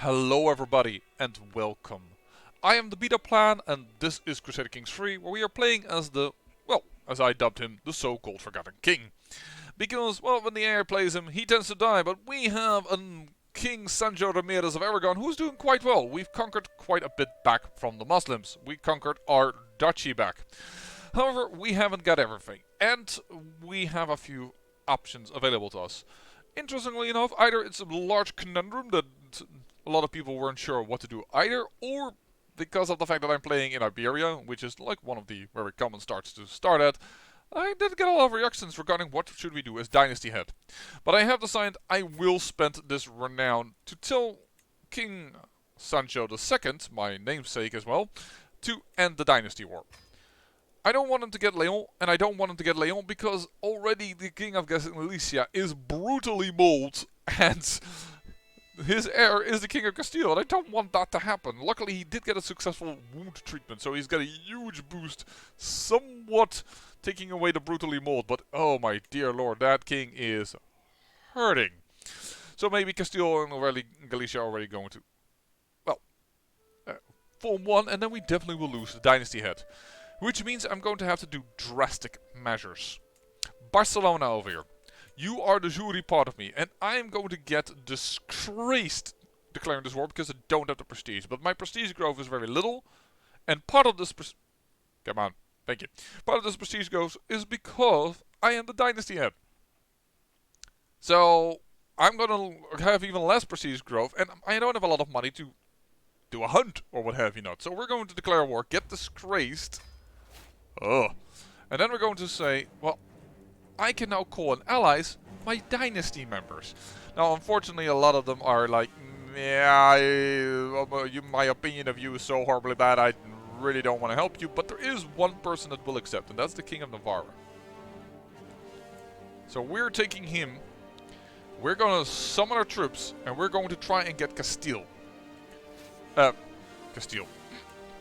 Hello everybody and welcome. I am the Beta Plan and this is Crusader Kings 3 where we are playing as as I dubbed him, the so-called Forgotten King. Because, well, when the AI plays him, he tends to die, but we have a King Sancho Ramirez of Aragon who's doing quite well. We've conquered quite a bit back from the Muslims. We conquered our duchy back. However, we haven't got everything, and we have a few options available to us. Interestingly enough, either it's a large conundrum that a lot of people weren't sure what to do either, or because of the fact that I'm playing in Iberia, which is like one of the very common starts to start at, I did get a lot of reactions regarding what should we do as Dynasty Head. But I have decided I will spend this renown to tell King Sancho II, my namesake as well, to end the Dynasty War. I don't want him to get Leon, and I don't want him to get Leon because already the King of Galicia is brutally mauled, and his heir is the King of Castile, and I don't want that to happen. Luckily, he did get a successful wound treatment, so he's got a huge boost, somewhat taking away the brutally mauled, but oh my dear lord, that king is hurting. So maybe Castile and Galicia are already going to, well, form one, and then we definitely will lose the Dynasty Head. Which means I'm going to have to do drastic measures. Barcelona over here. You are the jury part of me, and I am going to get disgraced declaring this war because I don't have the prestige. But my prestige growth is very little, and part of this come on, thank you. Part of this prestige growth is because I am the Dynasty Head. So I'm going to have even less prestige growth, and I don't have a lot of money to do a hunt or what have you not. So we're going to declare war, get disgraced. Ugh. And then we're going to say, well, I can now call in allies my dynasty members. Now, unfortunately, a lot of them are like, yeah, my opinion of you is so horribly bad, I really don't want to help you. But there is one person that will accept, and that's the King of Navarre. So we're taking him. We're going to summon our troops, and we're going to try and get Castile. Castile.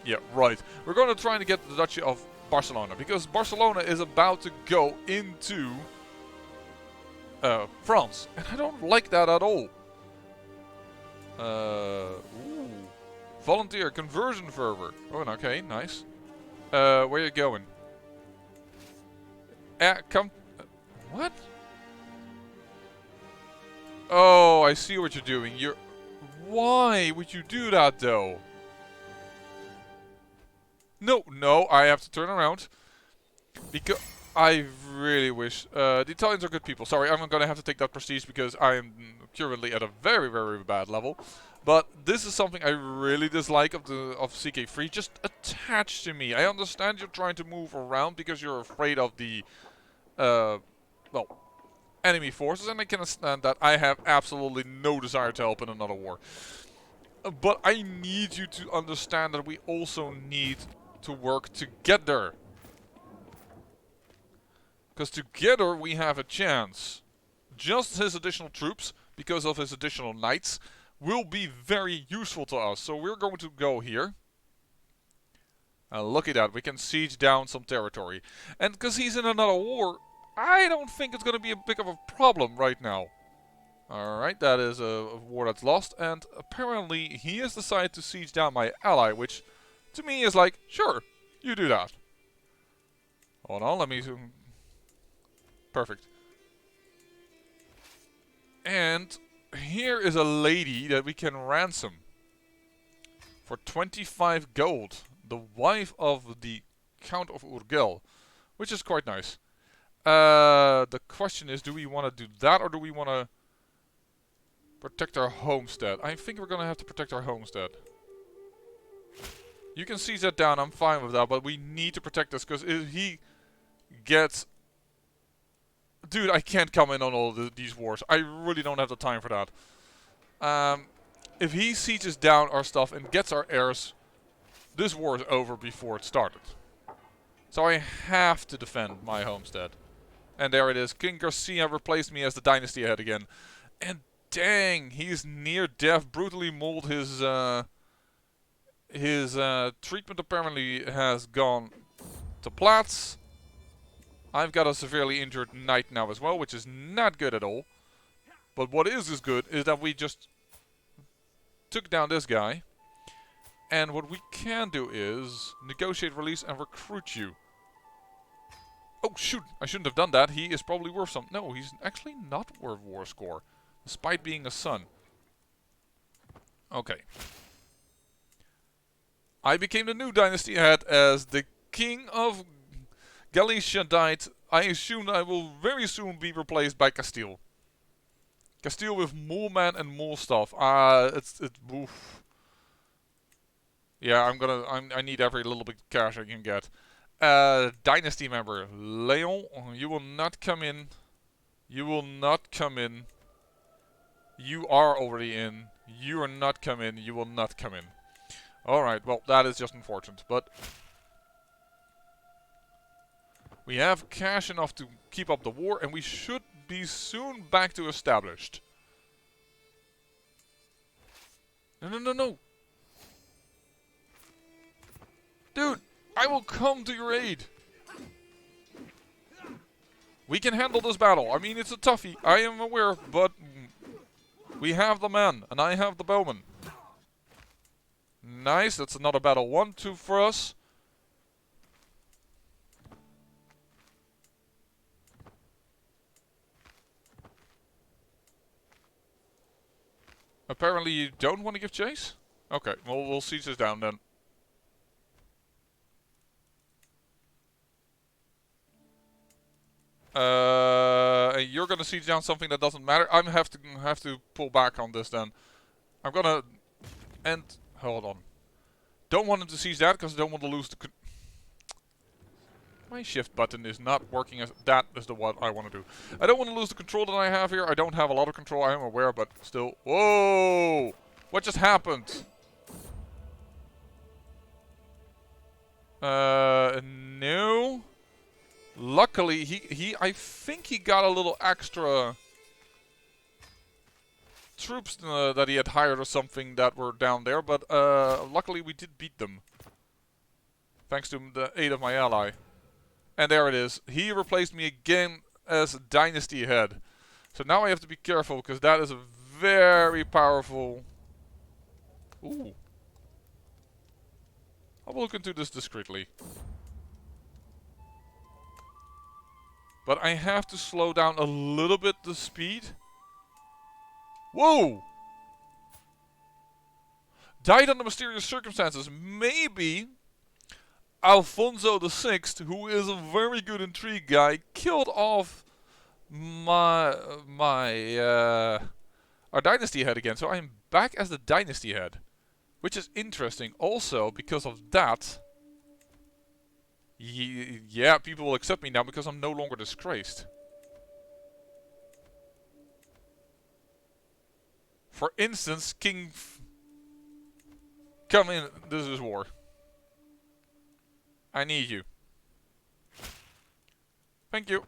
Yeah, right. We're going to try and get the Duchy of Barcelona, because Barcelona is about to go into France, and I don't like that at all. Ooh. Volunteer conversion fervor. Oh, okay, nice. Where are you going? Come. What? Oh, I see what you're doing. Why would you do that, though? No, I have to turn around. Because I really wish. The Italians are good people. Sorry, I'm going to have to take that prestige because I am currently at a very, very bad level. But this is something I really dislike of CK3. Just attach to me. I understand you're trying to move around because you're afraid of the, enemy forces. And I can understand that. I have absolutely no desire to help in another war. But I need you to understand that we also need to work together. Because together we have a chance. Just his additional troops, because of his additional knights, will be very useful to us. So we're going to go here. And look at that, we can siege down some territory. And because he's in another war, I don't think it's going to be a big of a problem right now. Alright, that is a war that's lost. And apparently he has decided to siege down my ally, which to me is like, sure, you do that. Hold on, let me zoom. Perfect. And here is a lady that we can ransom for 25 gold. The wife of the Count of Urgel, which is quite nice. The question is, do we want to do that or do we want to protect our homestead? I think we're going to have to protect our homestead. You can seize that down, I'm fine with that, but we need to protect this, because if he gets... Dude, I can't come in on all these wars. I really don't have the time for that. If he sieges down our stuff and gets our heirs, this war is over before it started. So I have to defend my homestead. And there it is. King Garcia replaced me as the Dynasty Head again. And dang, he's near death, brutally mauled his treatment apparently has gone to Platz. I've got a severely injured knight now as well, which is not good at all. But what is good is that we just took down this guy. And what we can do is negotiate release and recruit you. Oh shoot, I shouldn't have done that. He is probably worth some. No, he's actually not worth war score. Despite being a son. Okay. I became the new dynasty head as the king of Galicia died. I assume I will very soon be replaced by Castile. Castile with more men and more stuff. It's oof. Yeah, I need every little bit of cash I can get. Dynasty member Leon, you will not come in. You will not come in. You are already in. You are not come in. You will not come in. Alright, well, that is just unfortunate, but we have cash enough to keep up the war, and we should be soon back to established. No, no, no, no! Dude, I will come to your aid! We can handle this battle. I mean, it's a toughie, I am aware, but we have the man, and I have the bowman. Nice, that's another battle 1-2 for us. Apparently you don't want to give chase? Okay, well, we'll siege this down then. You're gonna siege down something that doesn't matter. I have to pull back on this then. I'm gonna end. Hold on. Don't want him to siege that because I don't want to lose the. My shift button is not working as that is the one I want to do. I don't want to lose the control that I have here. I don't have a lot of control. I am aware, but still. Whoa! What just happened? No. Luckily, I think he got a little extra troops that he had hired or something that were down there, but luckily we did beat them. Thanks to the aid of my ally. And there it is. He replaced me again as dynasty head. So now I have to be careful, because that is a very powerful... Ooh. I will look into this discreetly. But I have to slow down a little bit the speed. Whoa! Died under mysterious circumstances. Maybe Alfonso VI, who is a very good intrigue guy, killed off our dynasty head again. So I am back as the dynasty head. Which is interesting also because of that. Yeah, people will accept me now because I'm no longer disgraced. For instance, come in, this is war. I need you. Thank you.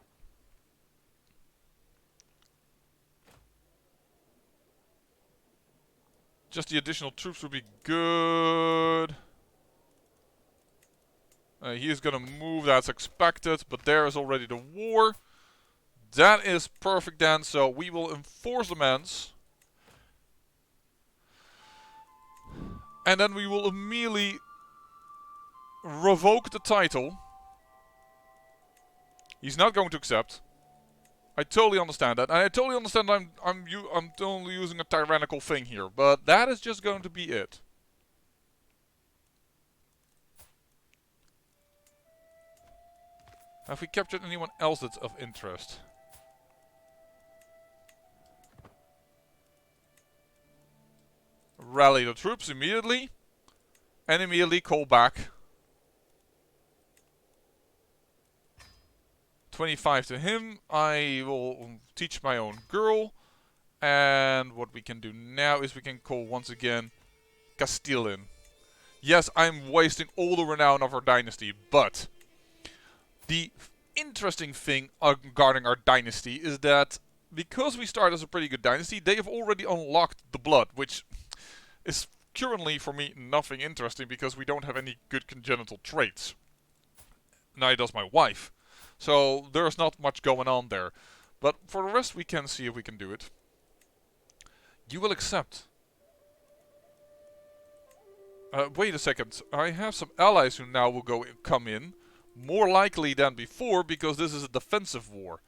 Just the additional troops would be good. He is gonna move, that's expected, but there is already the war. That is perfect then, so we will enforce demands. And then we will immediately revoke the title. He's not going to accept. I totally understand that. And I totally understand I'm only using a tyrannical thing here, but that is just going to be it. Have we captured anyone else that's of interest? Rally the troops immediately. And immediately call back. 25 to him. I will teach my own girl. And what we can do now is we can call once again Castile in. Yes, I'm wasting all the renown of our dynasty, but the interesting thing regarding our dynasty is that because we start as a pretty good dynasty, they have already unlocked the blood, which is currently for me nothing interesting because we don't have any good congenital traits. Neither does my wife. So there's not much going on there. But for the rest we can see if we can do it. You will accept. Wait a second. I have some allies who now will come in. More likely than before, because this is a defensive war.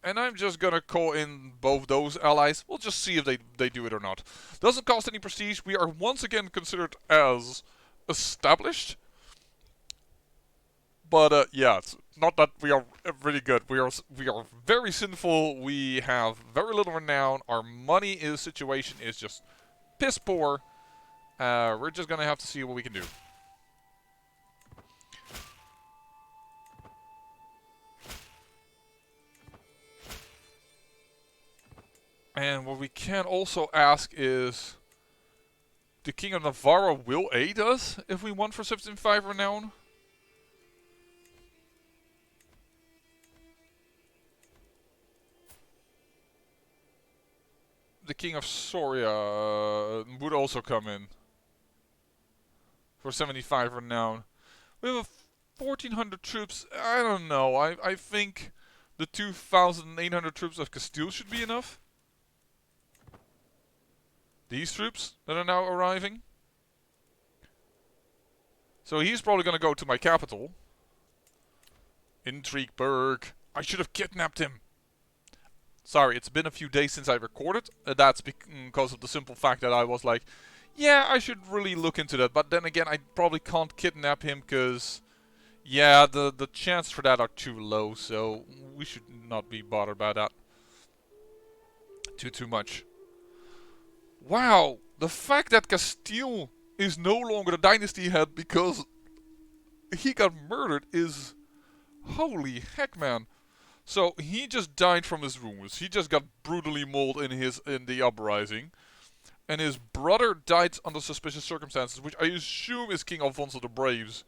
And I'm just gonna call in both those allies. We'll just see if they do it or not. Doesn't cost any prestige. We are once again considered as established. But yeah, it's not that we are really good. We are very sinful. We have very little renown. Our money situation is just piss poor. We're just gonna have to see what we can do. And what we can also ask is, the King of Navarra will aid us if we want for 17.5 renown. The King of Soria would also come in for 75 renown. We have 1,400 troops. I don't know. I think the 2,800 troops of Castile should be enough. These troops that are now arriving. So he's probably going to go to my capital. Intrigueburg. I should have kidnapped him. Sorry, it's been a few days since I recorded. That's because of the simple fact that I was like, yeah, I should really look into that. But then again, I probably can't kidnap him because, yeah, the chances for that are too low. So we should not be bothered by that too much. Wow, the fact that Castile is no longer the dynasty head because he got murdered is... holy heck, man. So he just died from his wounds. He just got brutally mauled in the uprising. And his brother died under suspicious circumstances, which I assume is King Alfonso the Brave's.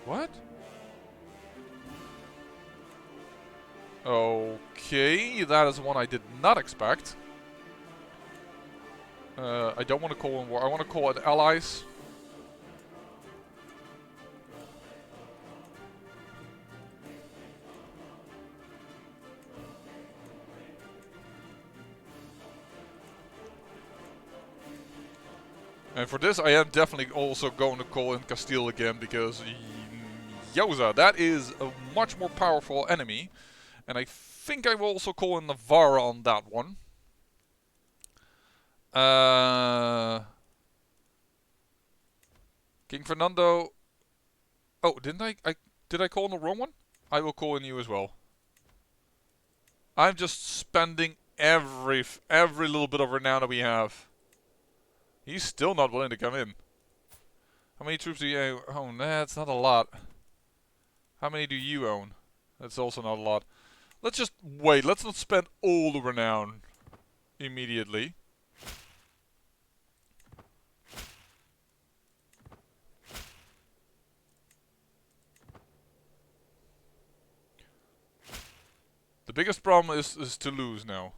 What? Okay, that is one I did not expect. I don't want to call in war. I want to call it allies. And for this, I am definitely also going to call in Castile again because, yowza, that is a much more powerful enemy. And I think I will also call in Navarra on that one. King Fernando. Oh, didn't did I call in the wrong one? I will call in you as well. I'm just spending every little bit of renown that we have. He's still not willing to come in. How many troops do you own? That's not a lot. How many do you own? That's also not a lot. Let's just wait. Let's not spend all the renown immediately. The biggest problem is Toulouse now.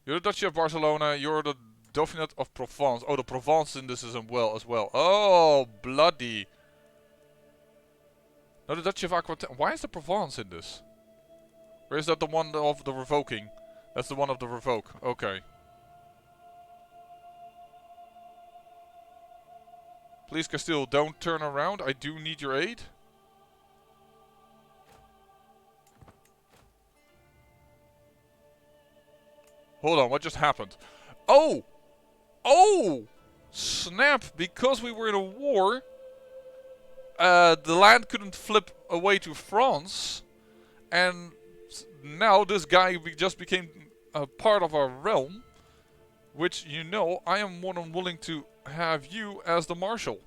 You're the Duchy of Barcelona. You're the Dauphinate of Provence. Oh, the Provence in this is as well. Oh, bloody. No, the Duchy of Aquitaine. Why is the Provence in this? Or is that the one of the revoking? That's the one of the revoke. Okay. Please, Castile, don't turn around. I do need your aid. Hold on, what just happened? Oh! Oh! Snap! Because we were in a war, the land couldn't flip away to France. And now this guy just became a part of our realm. Which, you know, I am more than willing to have you as the marshal.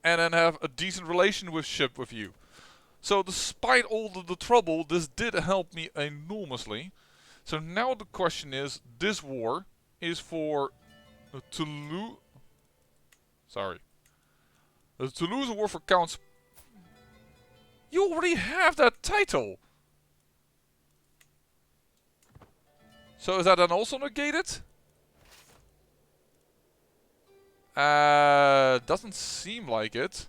And then have a decent relationship with you. So despite all the trouble, this did help me enormously. So now the question is, this war is for Toulouse. Sorry. The Toulouse war for Counts. You already have that title. So is that then also negated? Doesn't seem like it.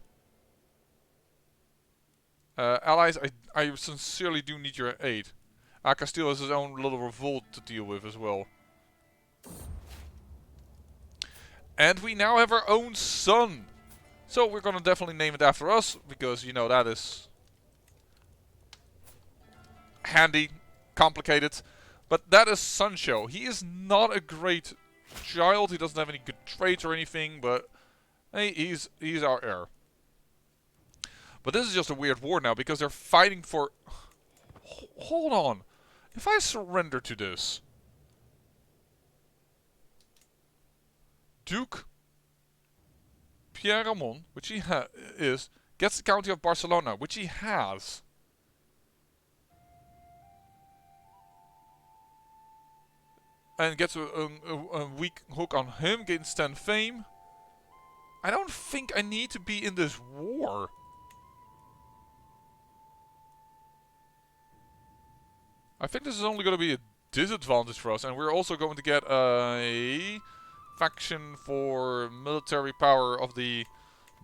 Allies, I sincerely do need your aid. Castile has his own little revolt to deal with as well. And we now have our own son. So we're gonna definitely name it after us, because, you know, that is handy, complicated. But that is Sancho. He is not a great child. He doesn't have any good traits or anything, but hey, he's our heir. But this is just a weird war now, because they're fighting for... Hold on. If I surrender to this... Duke Pierre Ramon, which he is, gets the county of Barcelona, which he has. And gets a weak hook on him, gains 10 fame. I don't think I need to be in this war. I think this is only going to be a disadvantage for us, and we're also going to get a faction for military power of the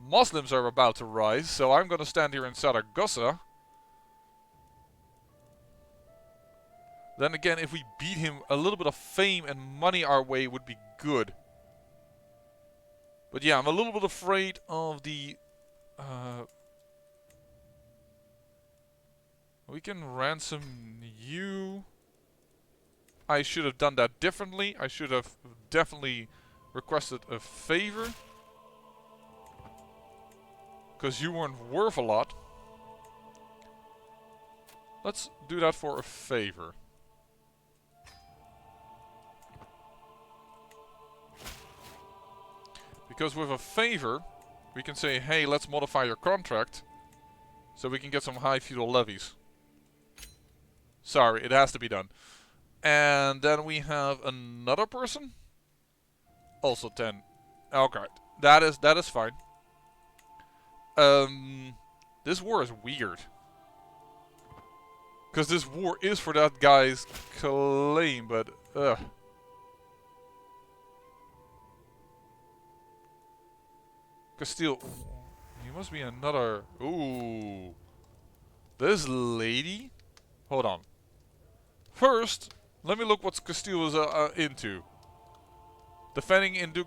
Muslims are about to rise, so I'm going to stand here in Saragossa. Then again, if we beat him, a little bit of fame and money our way would be good. But yeah, I'm a little bit afraid of the... we can ransom you. I should have done that differently. I should have definitely requested a favor. Because you weren't worth a lot. Let's do that for a favor. Because with a favor, we can say, hey, let's modify your contract. So we can get some high feudal levies. Sorry, it has to be done. And then we have another person. Also 10. Okay, that is fine. This war is weird. Because this war is for that guy's claim, but Castile, you must be another. Ooh, this lady. Hold on. First, let me look what Castile is into. Defending in Duke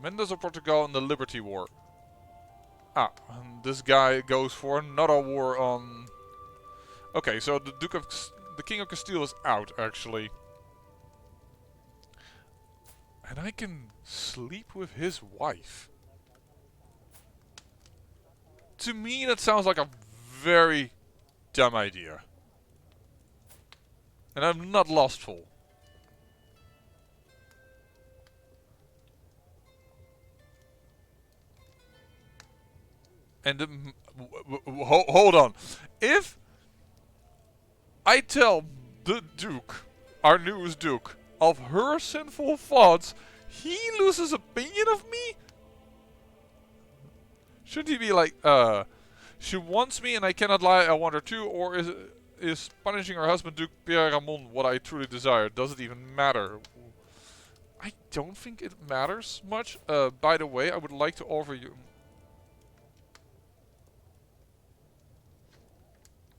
Mendes of Portugal in the Liberty War. Ah, and this guy goes for another war on... Okay, so the King of Castile is out, actually. And I can sleep with his wife. To me, that sounds like a very dumb idea. And I'm not lustful. And hold on. If I tell the Duke, our newest Duke, of her sinful thoughts, he loses opinion of me? Should he be like, she wants me and I cannot lie, I want her too, or is punishing her husband Duke Pierre Ramon what I truly desire? Does it even matter? I don't think it matters much. By the way, I would like to offer you...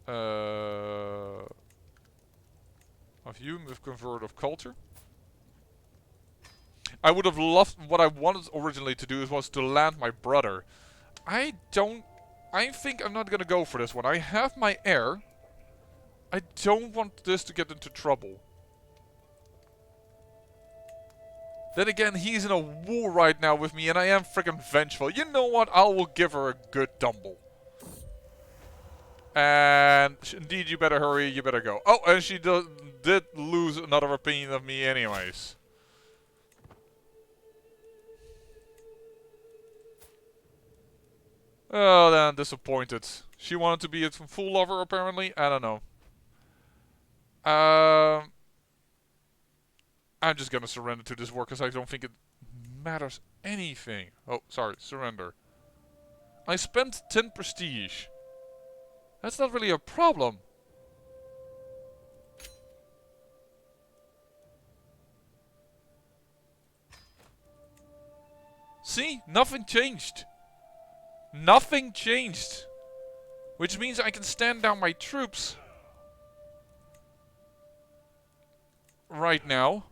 of you with convert of culture. I would have loved... What I wanted originally to do was to land my brother. I think I'm not gonna go for this one. I have my heir. I don't want this to get into trouble. Then again, he's in a war right now with me and I am freaking vengeful. You know what? I will give her a good tumble. And indeed, you better hurry, you better go. Oh, and she did lose another opinion of me anyways. Oh, then disappointed. She wanted to be a full lover, apparently. I don't know. I'm just gonna surrender to this war because I don't think it matters anything. Oh, sorry, surrender. I spent 10 prestige. That's not really a problem. See? Nothing changed. Nothing changed. Which means I can stand down my troops right now.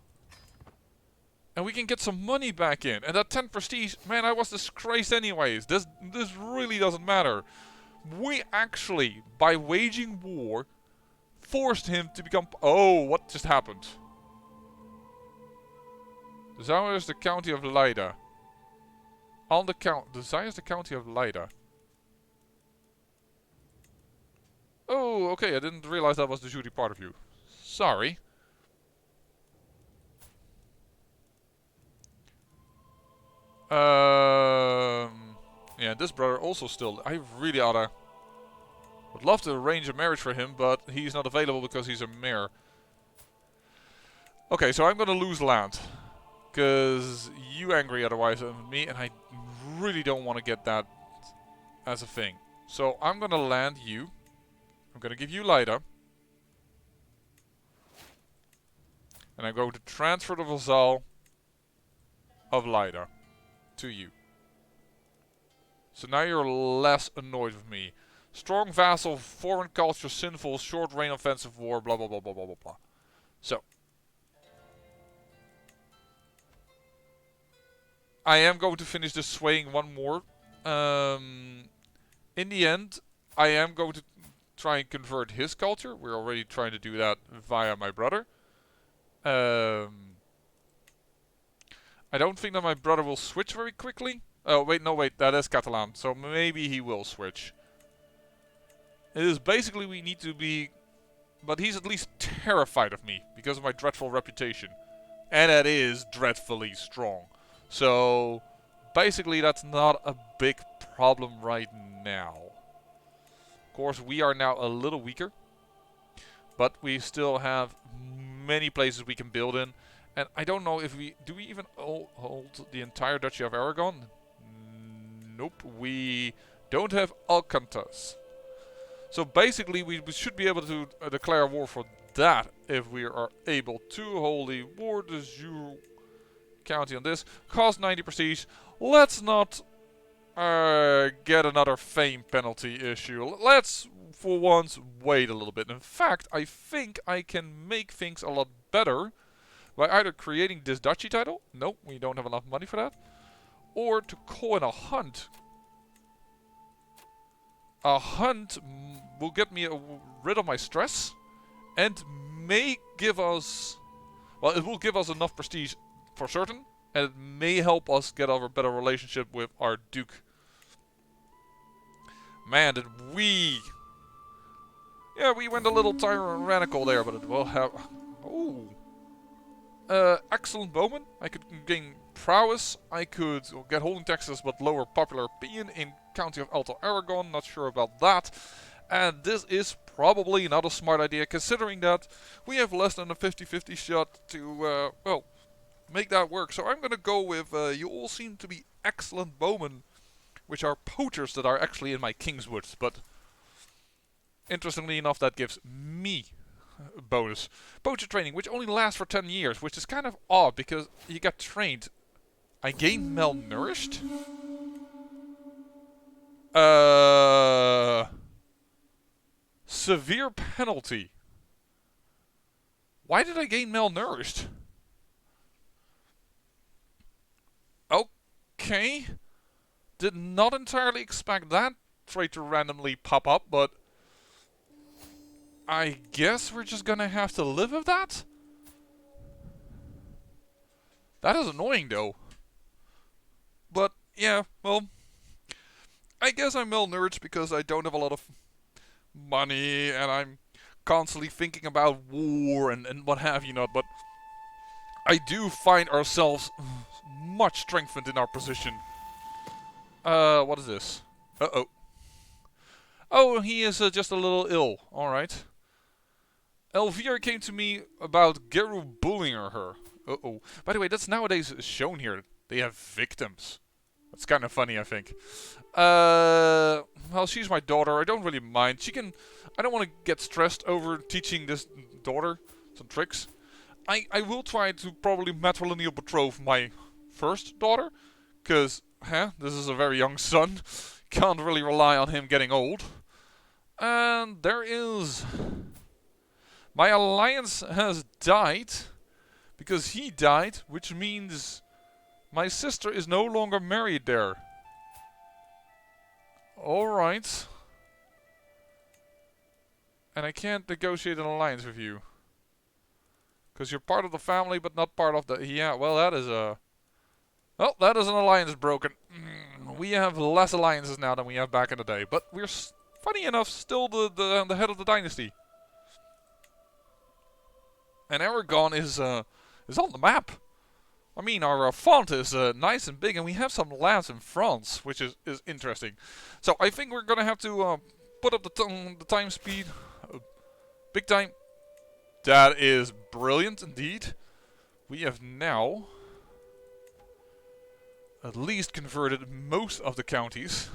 And we can get some money back in. And that 10 prestige, man, I was disgraced anyways. This really doesn't matter. We actually, by waging war, forced him to become... Oh, what just happened? Desire is the county of Leida. On the count... Desire is the county of Leida. Oh, okay, I didn't realize that was the Judy part of you. Sorry. Yeah, this brother also still... I really oughta... Would love to arrange a marriage for him, but he's not available because he's a mayor. Okay, so I'm gonna lose land. Because you angry otherwise with me, and I really don't want to get that as a thing. So I'm gonna land you. I'm gonna give you Leida. And I'm going to transfer the vassal of Leida to you. So now you're less annoyed with me. Strong vassal, foreign culture, sinful, short reign, offensive war, blah blah blah blah blah blah blah. So I am going to finish this swaying one more. In the end, I am going to try and convert his culture. We're already trying to do that via my brother. I don't think that my brother will switch very quickly. Oh, wait, no, wait, that is Catalan. So maybe he will switch. It is basically we need to be... But he's at least terrified of me because of my dreadful reputation. And that is dreadfully strong. So basically that's not a big problem right now. Of course, we are now a little weaker. But we still have many places we can build in. And I don't know if we... Do we even hold the entire Duchy of Aragon? Nope. We don't have Alcantas. So basically we should be able to declare war for that if we are able to. Holy War de Jure county on this. Cost 90 prestige. Let's not get another fame penalty issue. Let's for once wait a little bit. In fact, I think I can make things a lot better by either creating this duchy title. Nope, we don't have enough money for that. Or to call in a hunt. A hunt will get me rid of my stress and may give us... Well, it will give us enough prestige for certain. And it may help us get a better relationship with our Duke. Man, did we... Yeah, we went a little tyrannical there, but it will have... Oh. Excellent bowman. I could gain prowess. I could get holding taxes but lower popular opinion in County of Alto Aragon. Not sure about that. And this is probably not a smart idea, considering that we have less than a 50-50 shot to, well, make that work. So I'm going to go with, you all seem to be excellent bowmen, which are poachers that are actually in my Kingswood. But interestingly enough, that gives me a bonus. Poacher training, which only lasts for 10 years, which is kind of odd because you get trained. I gain malnourished? Severe penalty. Why did I gain malnourished? Okay. Did not entirely expect that trait to randomly pop up, but I guess we're just gonna have to live with that? That is annoying though. But yeah, well, I guess I'm malnourished because I don't have a lot of money and I'm constantly thinking about war and what have you not, but I do find ourselves much strengthened in our position. What is this? Uh-oh. Oh, he is just a little ill. Alright. Elvira came to me about Geru bullying her. Uh-oh. By the way, that's nowadays shown here. They have victims. That's kind of funny, I think. Well, she's my daughter. I don't really mind. She can... I don't want to get stressed over teaching this daughter some tricks. I will try to probably matrilineal betroth my first daughter. Because, this is a very young son. Can't really rely on him getting old. And there is... My alliance has died. Because he died, which means my sister is no longer married there. Alright. And I can't negotiate an alliance with you. Because you're part of the family, but not part of the... Yeah, well, that is a... Well, that is an alliance broken. We have less alliances now than we have back in the day. But we're, funny enough, still the head of the dynasty. And Aragon is on the map. I mean, our font is nice and big, and we have some lands in France, which is interesting. So I think we're gonna have to put up the time speed big time. That is brilliant indeed. We have now at least converted most of the counties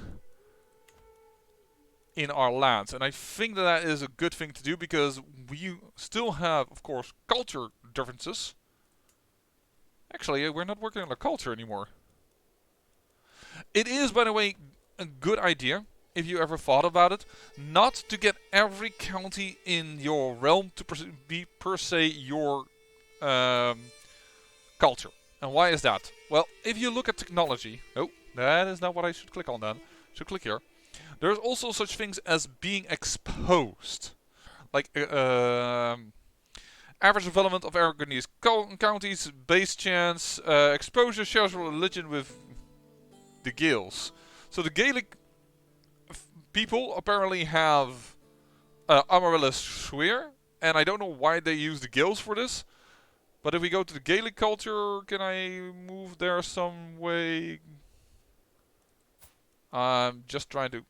in our lands, and I think that is a good thing to do because we still have, of course, culture differences. Actually, we're not working on the culture anymore. It is, by the way, a good idea, if you ever thought about it, not to get every county in your realm to be per se your culture. And why is that? Well, if you look at technology... Oh, that is not what I should click on then. I should click here. There's also such things as being exposed. Like... average development of Aragonese counties, base chance, exposure shares religion with the Gaels. So the Gaelic people apparently have Amaryllis Swear, and I don't know why they use the Gaels for this. But if we go to the Gaelic culture, can I move there some way? I'm just trying to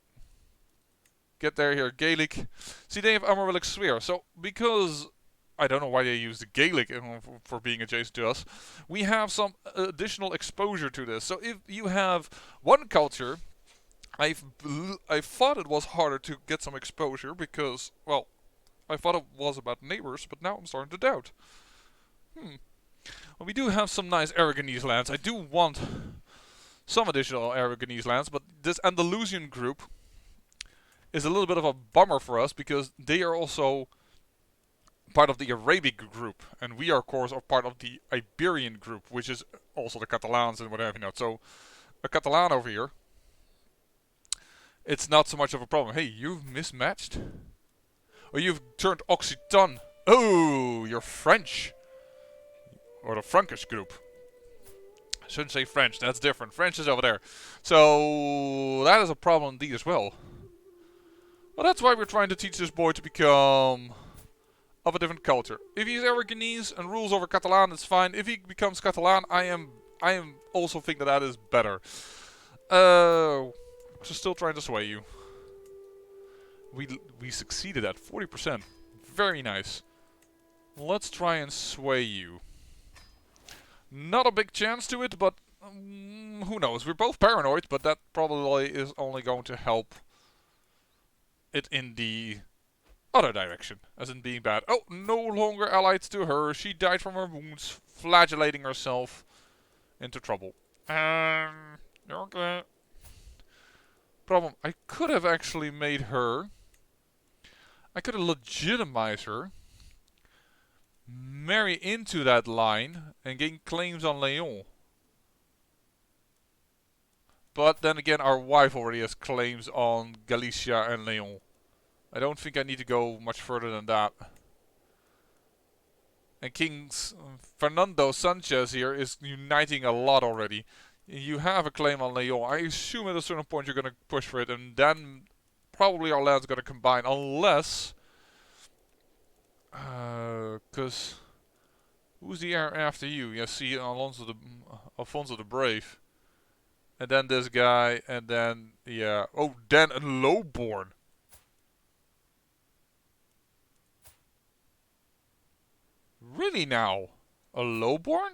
get there here. Gaelic. See, they have Amaryllis Swear. So because... I don't know why they use the Gaelic for being adjacent to us. We have some additional exposure to this. So if you have one culture, I thought it was harder to get some exposure because, well, I thought it was about neighbors, but now I'm starting to doubt. Well, we do have some nice Aragonese lands. I do want some additional Aragonese lands, but this Andalusian group is a little bit of a bummer for us because they are also part of the Arabic group, and we are, of course, part of the Iberian group, which is also the Catalans and whatever. So a Catalan over here, it's not so much of a problem. Hey, you've mismatched? Or you've turned Occitan. Oh, you're French. Or the Frankish group. I shouldn't say French, that's different. French is over there. So that is a problem indeed as well. Well, that's why we're trying to teach this boy to become of a different culture. If he's Aragonese and rules over Catalan, it's fine. If he becomes Catalan, I am also think that is better. So still trying to sway you. We succeeded at 40%. Very nice. Let's try and sway you. Not a big chance to it, but who knows? We're both paranoid, but that probably is only going to help it in the other direction, as in being bad. Oh, no longer allied to her. She died from her wounds, flagellating herself into trouble. Okay. Problem, I could have actually made her... I could have legitimized her, marry into that line, and gain claims on Leon. But then again, our wife already has claims on Galicia and Leon. I don't think I need to go much further than that. And King Fernando Sanchez here is uniting a lot already. You have a claim on Leon. I assume at a certain point you're going to push for it, and then probably our lands are going to combine, unless... Because... who's the heir after you? Yeah, see, Alfonso the Brave. And then this guy, and then, yeah... Oh, then a lowborn. Really now? A lowborn?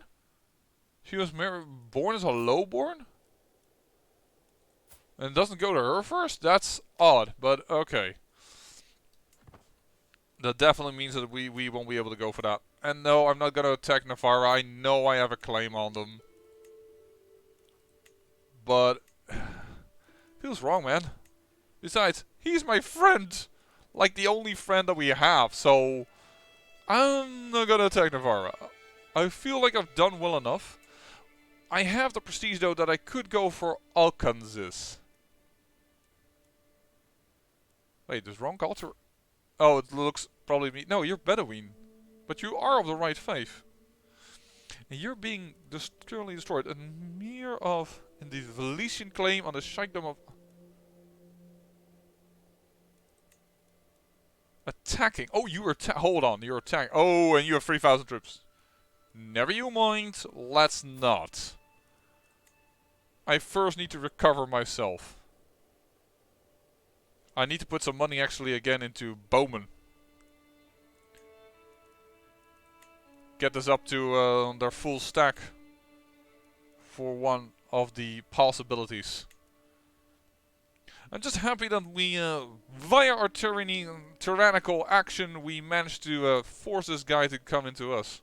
She was born as a lowborn? And it doesn't go to her first? That's odd, but okay. That definitely means that we won't be able to go for that. And no, I'm not going to attack Navarra. I know I have a claim on them. But... feels wrong, man. Besides, he's my friend! like the only friend that we have. So I'm not gonna attack Navarra. I feel like I've done well enough. I have the prestige though that I could go for Alcanzis. Wait, there's wrong culture. Oh, it looks probably me. No, you're Bedouin. But you are of the right faith. And you're being totally destroyed. A mere of in the Valesian claim on the Sheikhdom of attacking. Oh, you are hold on, you're attacking. Oh, and you have 3,000 troops. Never you mind. Let's not. I first need to recover myself. I need to put some money actually again into bowmen. Get this up to their full stack for one of the possibilities. I'm just happy that we, via our tyrannical action, we managed to force this guy to come into us.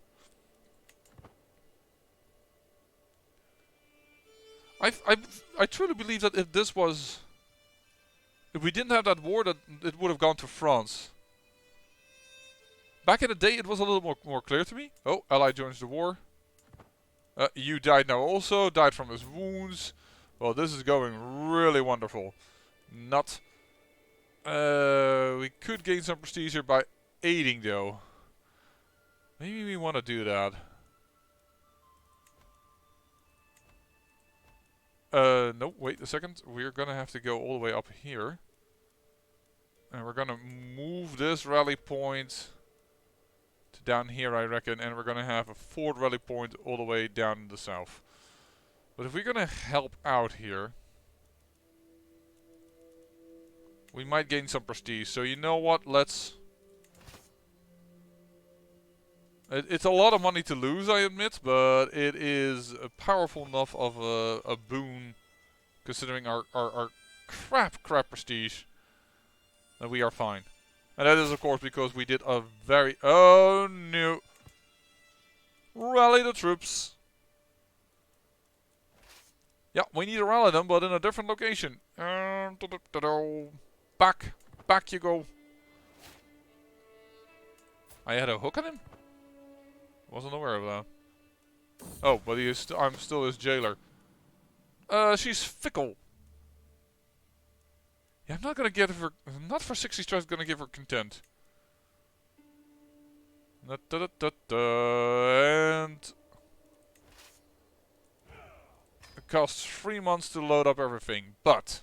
I truly believe that if we didn't have that war, that it would have gone to France. Back in the day, it was a little more clear to me. Oh, ally joins the war. You died now also, died from his wounds. Well, this is going really wonderful. Not. We could gain some prestige here by aiding, though. Maybe we want to do that. No, wait a second. We're gonna have to go all the way up here. And we're gonna move this rally point to down here, I reckon. And we're gonna have a fourth rally point all the way down in the south. But if we're gonna help out here, we might gain some prestige. So you know what? Let's... It's a lot of money to lose, I admit, but it is powerful enough of a boon, considering our crap prestige, that we are fine. And that is, of course, because we did a very... Oh, no. Rally the troops. Yeah, we need to rally them, but in a different location. Back you go. I had a hook on him? Wasn't aware of that. Oh, but he is I'm still his jailer. She's fickle. Yeah, I'm not gonna give her... Not for 60 stress gonna give her content. And... It costs 3 months to load up everything. But...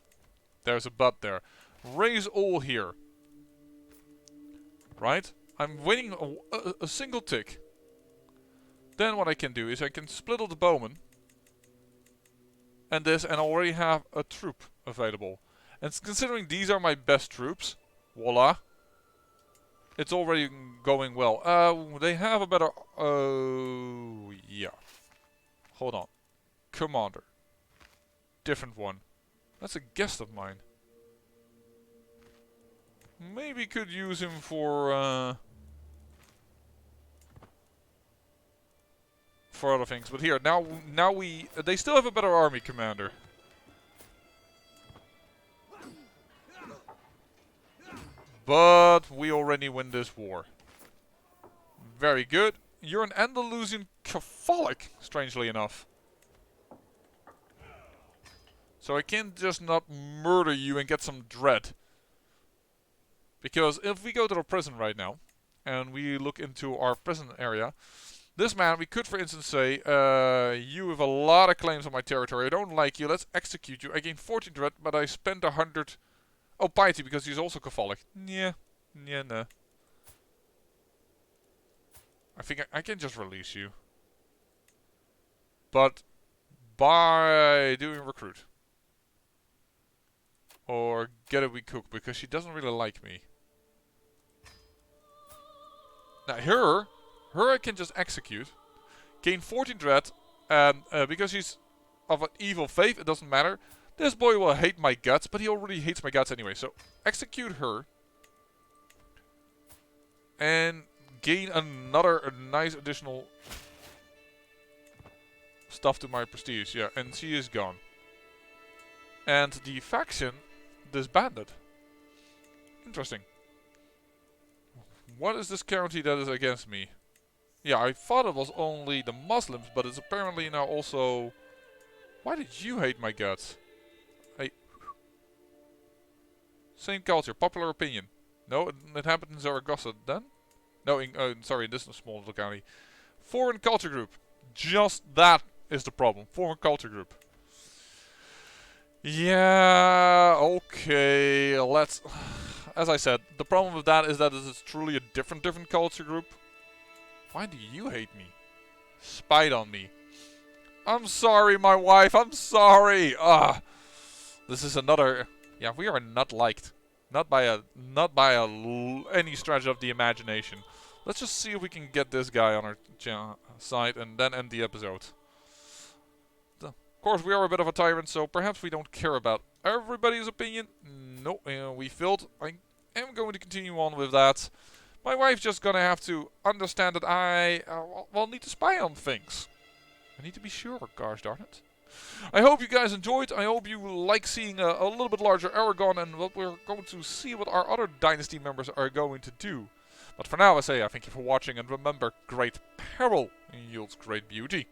There's a but there. Raise all here. Right? I'm waiting a single tick. Then what I can do is I can split all the bowmen. And this, and already have a troop available. And considering these are my best troops, voila. It's already going well. They have a better... Oh, yeah. Hold on. Commander. Different one. That's a guest of mine. Maybe could use him for other things. But here, now they still have a better army commander. But we already win this war. Very good. You're an Andalusian Catholic, strangely enough. So I can't just not murder you and get some dread. Because if we go to the prison right now, and we look into our prison area, this man, we could for instance say, you have a lot of claims on my territory, I don't like you, let's execute you. I gain 14 dread, but I spend 100... Oh, piety, because he's also Catholic. Yeah, nah. I think I can just release you. But by doing recruit. Or get a weak cook, because she doesn't really like me. Now her I can just execute. Gain 14 dread, and because she's of an evil faith, it doesn't matter. This boy will hate my guts, but he already hates my guts anyway. So execute her. And gain another nice additional stuff to my prestige. Yeah, and she is gone. And the faction disbanded. Interesting. What is this county that is against me? Yeah, I thought it was only the Muslims, but it's apparently now also... Why did you hate my guts? Hey. Same culture, popular opinion. No, it happened in Zaragoza then? No, sorry, this is a small little county. Foreign culture group. Just that is the problem. Foreign culture group. Yeah, okay, let's... As I said, the problem with that is that it is truly a different culture group. Why do you hate me? Spied on me. I'm sorry, my wife, I'm sorry! This is another... Yeah, we are not liked. Not by any stretch of the imagination. Let's just see if we can get this guy on our side and then end the episode. Of course, we are a bit of a tyrant, so perhaps we don't care about everybody's opinion. No, we failed. I am going to continue on with that. My wife's just gonna have to understand that I, need to spy on things. I need to be sure, gosh darn it. I hope you guys enjoyed. I hope you like seeing a little bit larger Aragon and what we're going to see what our other dynasty members are going to do. But for now, I say I thank you for watching, and remember, great peril yields great beauty.